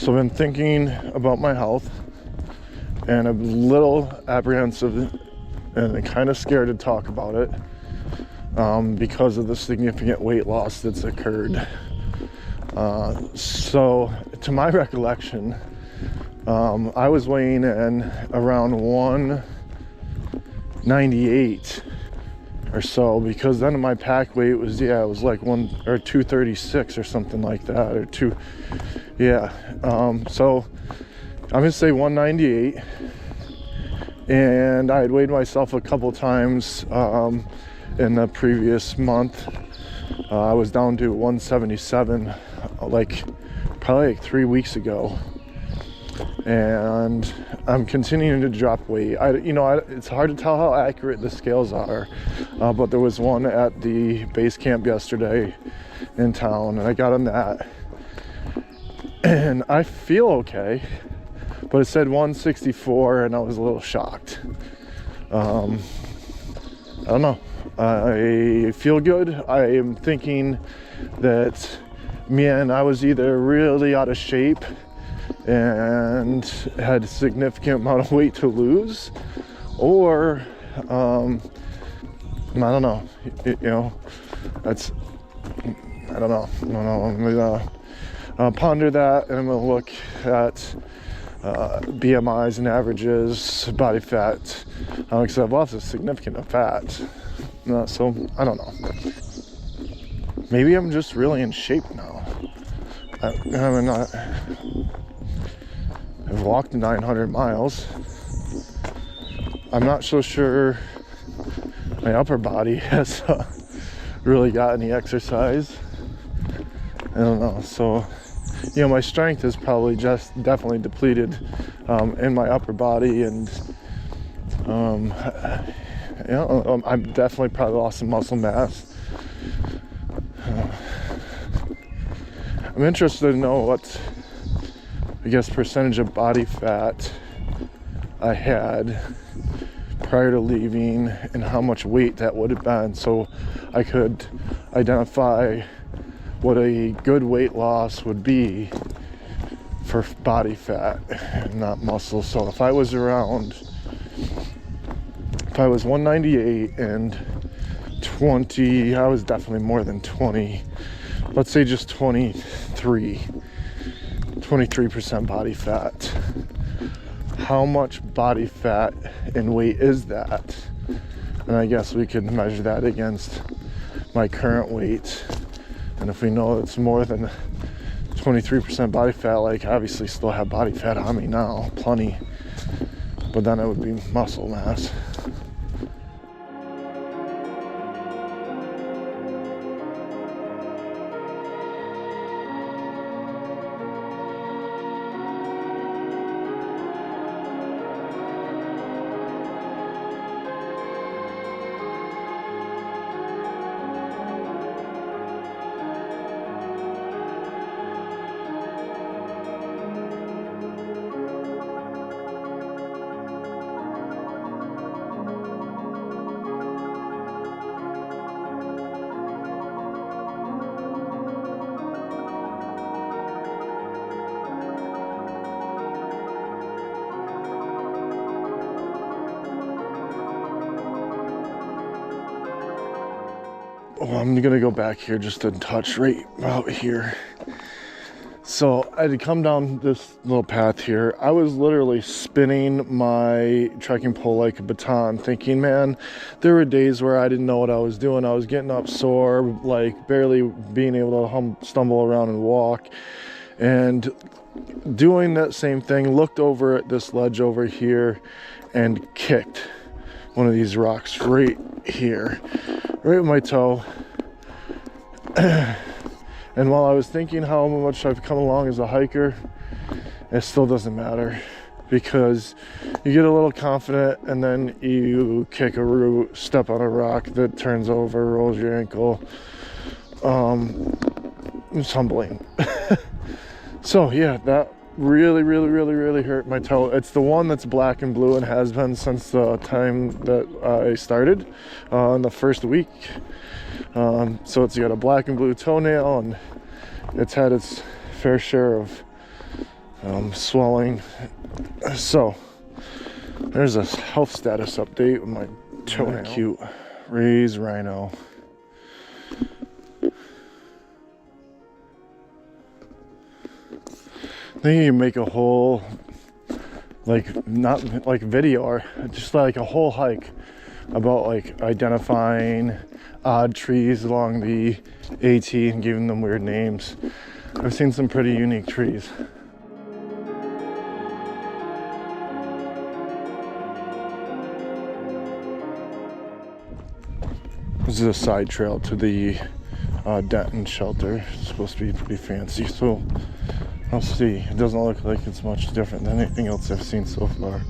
So I've been thinking about my health, and I'm a little apprehensive and kind of scared to talk about it because of the significant weight loss that's occurred. So to my recollection, I was weighing in around 198 or so, because then my pack weight was, it was like 236 or something like that, or two. So I'm gonna say 198, and I had weighed myself a couple times in the previous month. I was down to 177 probably like 3 weeks ago, and I'm continuing to drop weight. It's hard to tell how accurate the scales are, but there was one at the base camp yesterday in town, and I got on that, and I feel okay, but it said 164, and I was a little shocked. I don't know. I feel good. I am thinking that, man, I was either really out of shape and had a significant amount of weight to lose, or I don't know. I don't know. I'm gonna ponder that, and I'm gonna look at BMIs and averages, body fat, because I've lost a significant amount of fat. So I don't know. Maybe I'm just really in shape now. I've walked 900 miles. I'm not so sure my upper body has really got any exercise. I don't know. So, my strength is probably just definitely depleted in my upper body, and I'm definitely probably lost some muscle mass. I'm interested to know what, percentage of body fat I had prior to leaving, and how much weight that would have been, so I could identify what a good weight loss would be for body fat and not muscle. So if I was 198 and 20, I was definitely more than 20, let's say just 23% body fat. How much body fat and weight is that? And I guess we could measure that against my current weight. And if we know it's more than 23% body fat, obviously still have body fat on me now, plenty. But then it would be muscle mass. I'm gonna go back here just a touch right out here. So I had to come down this little path here. I was literally spinning my trekking pole like a baton, thinking, man, there were days where I didn't know what I was doing. I was getting up sore, barely being able to stumble around and walk. And doing that same thing, looked over at this ledge over here and kicked one of these rocks right here, right with my toe. And while I was thinking how much I've come along as a hiker, it still doesn't matter, because you get a little confident and then you kick a root, step on a rock that turns over, rolls your ankle. It's humbling. So yeah, that really hurt my toe. It's the one that's black and blue and has been since the time that I started in the first week. So it's got a black and blue toenail, and it's had its fair share of swelling. So there's a health status update with my toenail. Cute raised rhino. I think you can make a whole, like, not like video, or just like a whole hike about like identifying odd trees along the AT and giving them weird names. I've seen some pretty unique trees. This is a side trail to the Denton Shelter. It's supposed to be pretty fancy, so I'll see. It doesn't look like it's much different than anything else I've seen so far.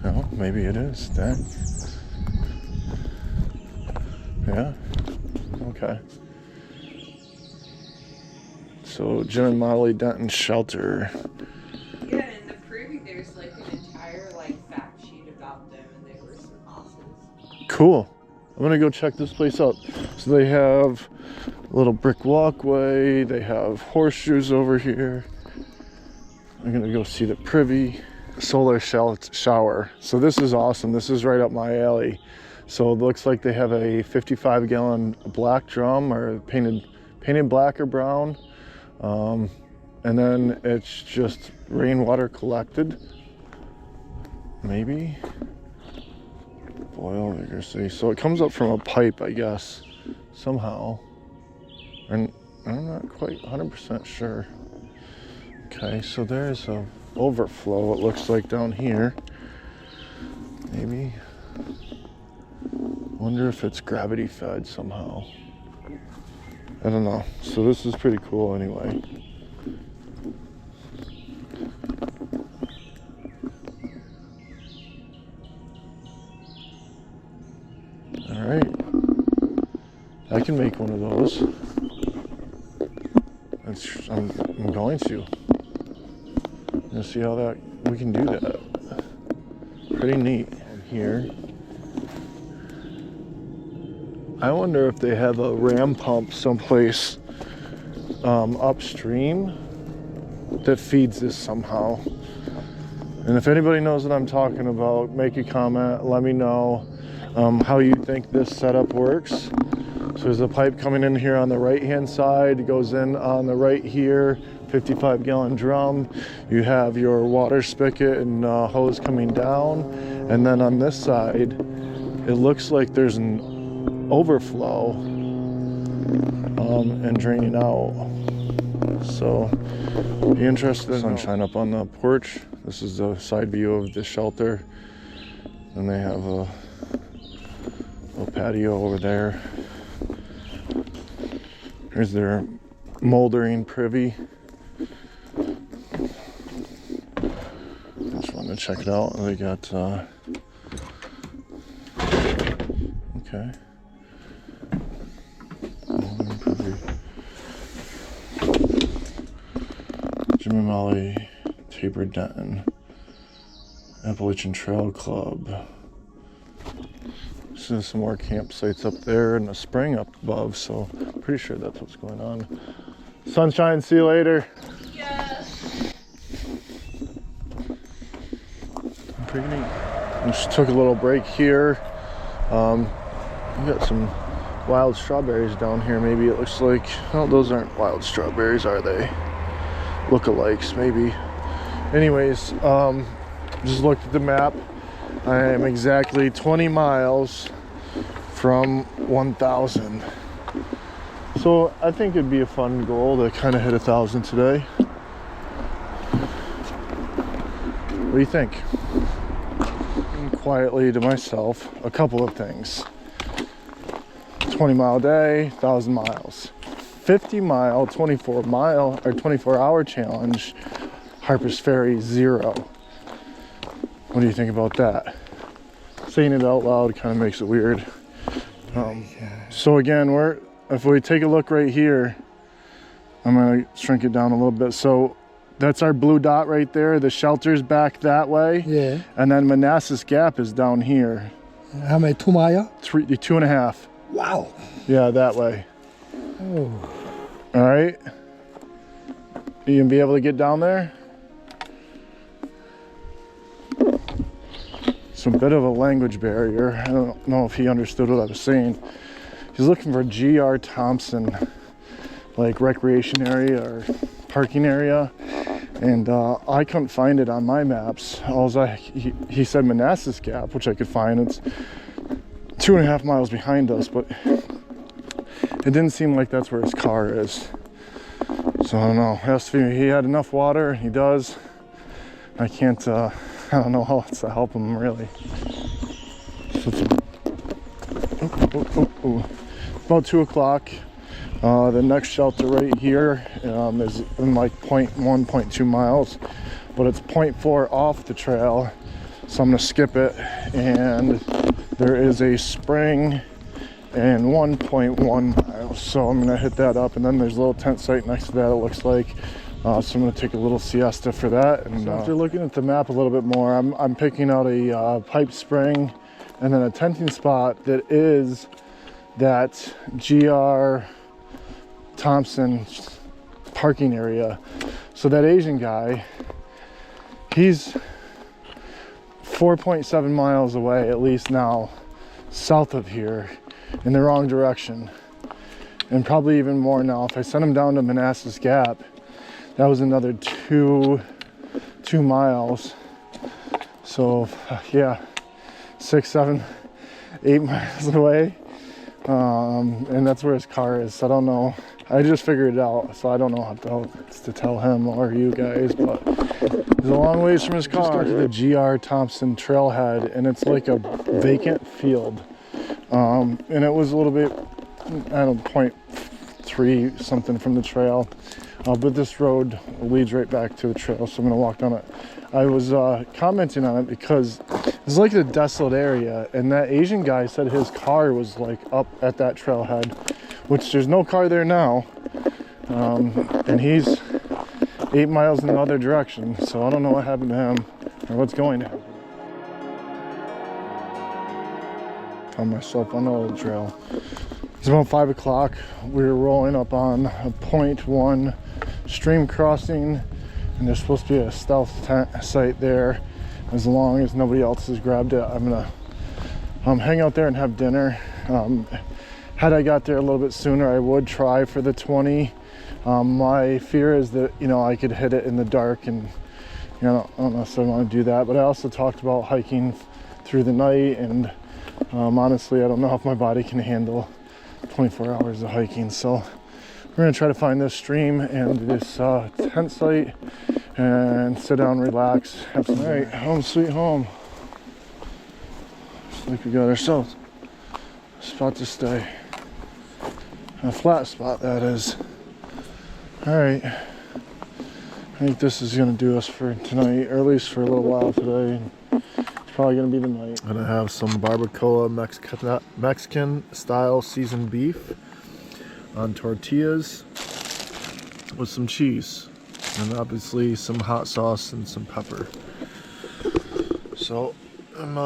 No, maybe it is. Dang. Yeah. Okay. So Jim and Molly Denton Shelter. Yeah, in the preview there's like an entire like fact sheet about them, and they were some bosses. Cool. I'm gonna go check this place out. So they have a little brick walkway. They have horseshoes over here. I'm gonna go see the privy. Solar shower. So this is awesome. This is right up my alley. So it looks like they have a 55-gallon black drum, or painted black or brown. And then it's just rainwater collected. Maybe. Boil vigorously. So it comes up from a pipe, I guess, somehow. And I'm not quite 100% sure. Okay, so there's a overflow, it looks like, down here. Maybe. Wonder if it's gravity fed somehow. I don't know. So this is pretty cool anyway. All right. I can make one of those. I'm going to. Let's see how that we can do that. Pretty neat. Here, I wonder if they have a ram pump someplace upstream that feeds this somehow. And if anybody knows what I'm talking about, make a comment. Let me know how you think this setup works. So there's a pipe coming in here on the right hand side. It goes in on the right here. 55-gallon drum. You have your water spigot and hose coming down, and then on this side it looks like there's an overflow and draining out. So be interested in sunshine up on the porch. This is the side view of the shelter, and they have a patio over there. Here's their moldering privy. Just wanted to check it out. They got okay. Jim and Molly Tabor Denton Appalachian Trail Club. So some more campsites up there and a spring up above, so I'm pretty sure that's what's going on. Sunshine, see you later. Yes. Pretty neat. Just took a little break here. We got some wild strawberries down here. Maybe it looks like, oh, those aren't wild strawberries, are they? Lookalikes, maybe. Anyways, just looked at the map. I am exactly 20 miles from 1,000. So I think it'd be a fun goal to kind of hit 1,000 today. What do you think? Quietly to myself, a couple of things. 20-mile day, 1,000 miles. 50-mile, 24-mile, or 24-hour challenge, Harpers Ferry 0. What do you think about that? Saying it out loud kind of makes it weird. So again, if we take a look right here, I'm gonna shrink it down a little bit. So that's our blue dot right there. The shelter's back that way. Yeah. And then Manassas Gap is down here. How many, 2 miles? 2.5. Wow. Yeah, that way. Oh. All right. You gonna be able to get down there? It's a bit of a language barrier. I don't know if he understood what I was saying. He's looking for GR Thompson, like recreation area or parking area, and I couldn't find it on my maps. He said Manassas Gap, which I could find. It's 2.5 miles behind us, but it didn't seem like that's where his car is. So I don't know. He had enough water. He does. I can't. I don't know how else to help him really. So it's about 2 o'clock. The next shelter right here is in like 0.1, 0.2 miles, but it's 0.4 off the trail. So I'm gonna skip it, and there is a spring and 1.1 miles. So I'm gonna hit that up, and then there's a little tent site next to that, it looks like. So I'm gonna take a little siesta for that. And so after looking at the map a little bit more, I'm picking out a pipe spring and then a tenting spot that is that GR Thompson parking area. So that Asian guy, he's 4.7 miles away, at least now, south of here, in the wrong direction, and probably even more now. If I sent him down to Manassas Gap, that was another two miles. So yeah, 6, 7, 8 miles away, and that's where his car is. So I don't know. I just figured it out, so I don't know how to tell him or you guys, but it's a long ways from his car. To the GR Thompson Trailhead, and it's like a vacant field, and it was a little bit, I don't know, 0.3 something from the trail, but this road leads right back to the trail, so I'm gonna walk down it. I was commenting on it because it's like a desolate area, and that Asian guy said his car was like up at that trailhead, which there's no car there now, and he's 8 miles in the other direction, so I don't know what happened to him or what's going to happen. Found myself on the old trail. It's about 5 o'clock. We were rolling up on a 0.1 stream crossing, and there's supposed to be a stealth tent site there. As long as nobody else has grabbed it, I'm gonna hang out there and have dinner. Had I got there a little bit sooner, I would try for the 20. My fear is that, you know, I could hit it in the dark, and you know, I don't necessarily want to do that. But I also talked about hiking through the night, and honestly, I don't know if my body can handle 24 hours of hiking. So we're gonna try to find this stream and this tent site and sit down, relax, have some. All right, home sweet home. Looks like we got ourselves a spot to stay. A flat spot, that is. All right, I think this is gonna do us for tonight, or at least for a little while today. It's probably gonna be the night. I'm gonna have some barbacoa Mexican style seasoned beef on tortillas with some cheese, and obviously some hot sauce and some pepper. So I'm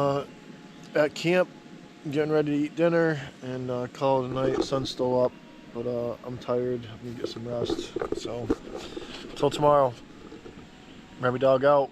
at camp getting ready to eat dinner and call it a night. Sun's still up, but I'm tired. I'm gonna get some rest. So until tomorrow, Remi dog out.